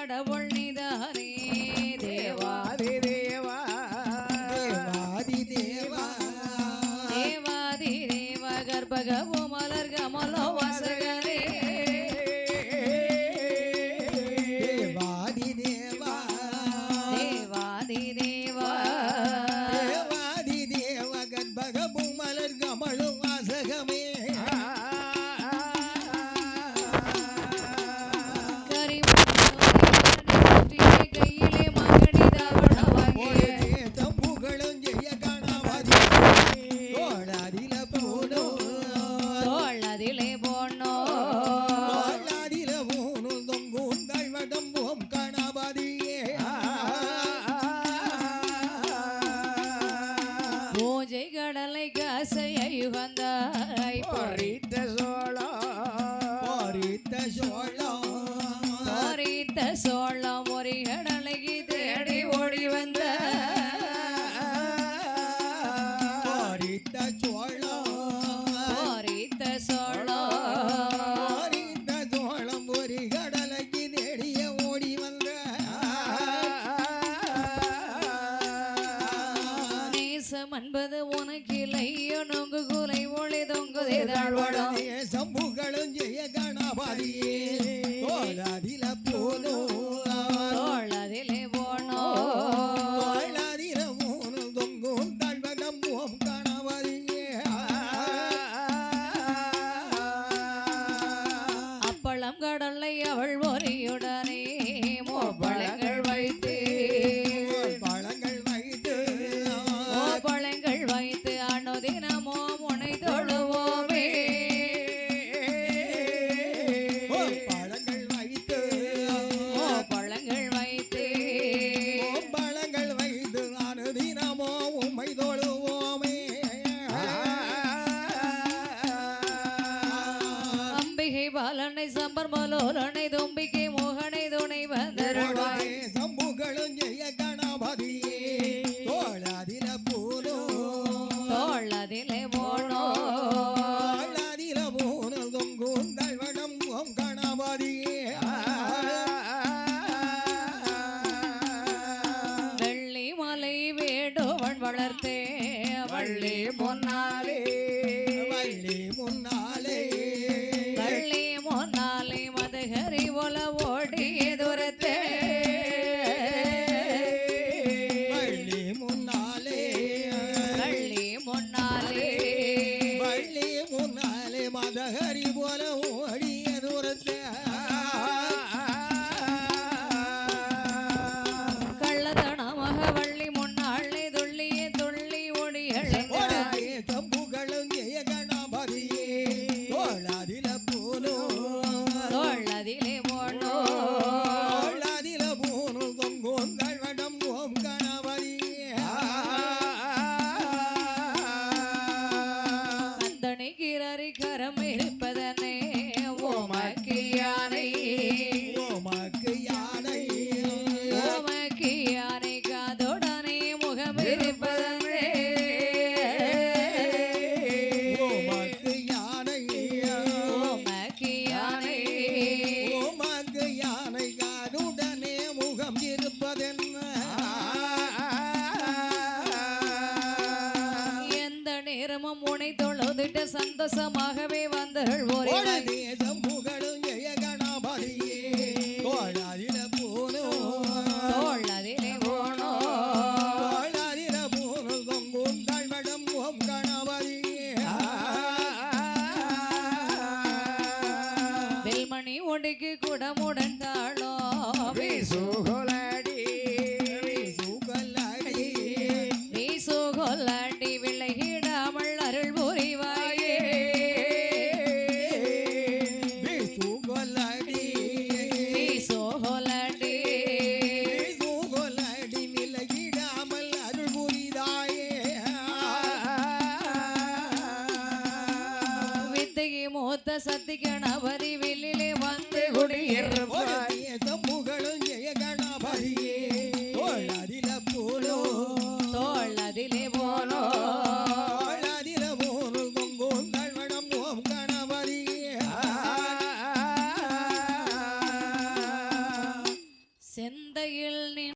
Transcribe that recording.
கடவுள் நீதானே தேவாதி தேவா தேவாதி தேவா தேவாதி தேவ கர்ப்பகவோ மலர் கமலோ வாசகரே தேவாதி தேவா தேவாதி தேவா தேவாதி தேவ கர்ப்பகவோ மலர் கமலோ வாசகமே கையிலே மகடி தாவணவாங்கிய தம்புகளும் ஜெய கணபதி தோளாதில போனோ தோளதிலே போனோ தோளாதில போனோ தொங்கும் தழ்வடம் ஓம் கணபதியே பூஜை கடலை காசையை வந்தாய் பறித்த சோளம் பறித்த சோளம் பறித்த சோளம் ஒரு கடலைக்கு தேடி ஓடி வந்த பறித்த சோளம் பறித்த சோளம் பறித்த சோளம் ஒரு கடலைக்கு தேடிய ஓடி வந்த நேசம் என்பது உனக்கு இல்லையோ நொங்கு குலை ஒளி தொங்குதே தாழ்வடம் சம்புகளும் ஜெய கணபதியே தோளாதில போனோ தோளதிலே போனோ தோளாதில போனோ தொங்கும் தழ்வடம் ஓம் கணபதியே அப்பளம் கடலை அவள் ஒரியுடனே மோப்பழங்கள் வைத்து பழங்கள் வைத்து மோப்பழங்கள் வைத்து அனுதினமோ முனை தொழுவோமே பழங்கள் வைத்து மோப்பழங்கள் வைத்து பழங்கள் வைத்து அனுதினமோ உம்மை தொழுவோமே அம்பிகை பாலனை சம்பர்மலோலனை தும்பிக்கை மோகனை துணை வந்தருள்வாய் சம்புகளும் ஜெய கணபதியே தோளாதில போனோ தோளதிலே போனோ தோளாதில போனோ தொங்கும் தழ்வடம் ஓம் கணபதியே வெள்ளி மலை வேடுவன் வளர்த்தே வள்ளி முன்னாலே வள்ளி முன்னாலே வள்ளி முன்னாலே மதகரி ஒல ஓடிய தூரத்தே வள்ளி முன்னாலே வள்ளி முன்னாலே வள்ளி முன்னாலே மதகரி போல ஓடிய தூரத்தை கள்ளத்தனமாக வள்ளி முன்னாலே துள்ளியே துள்ளி ஓடி எழுந்தாய் தம்புகளும் ஜெய கணபதியே தோளாதில போனோ தோளதிலே போனோ தோளாதில போனோ தொங்கும் தழ்வடம் ஓம் கணபதியே அந்தணிக்கிறறி கரம் இருப்பதனே ஓமக்கு யானை ஓமக்கு யானை ஓமக்கு யானை காதோடனே முகம் இருப்பதனே ஓமக்கு யானை ஓமக்கு யானை ஓமக்கு யானை காதுடனே முகம் இருப்பதென்ன எந்த நேரமும் உனை தொழுதிட்டு சந்தோஷமாகவே வந்தகள் ஒரே சம்புகளும் ஜெய கணபதியே தோளாதில போனோ தோளதிலே போனோ தோளாதில போனோ தொங்கும் தாழ்வடம் ஓம் கணபதியே வெல்மணி ஒடுக்கு குடமுடன் தாளோ வீசுகொலடி வீசுகொலடி வீசு கொல்லாண்டி விலகிடாமல் அருள் புரிவாயே வீசுகொலடி வீசு கொல்லாண்டி வீசுகொலடி விலகிடாமல் அருள் புரிதாயே வித்தகி மூத்த சத்தி கணபதி வெளியிலே வந்து குடியிருப்பாய் சம்புகளும் ஜெய கணபதி செந்தையில்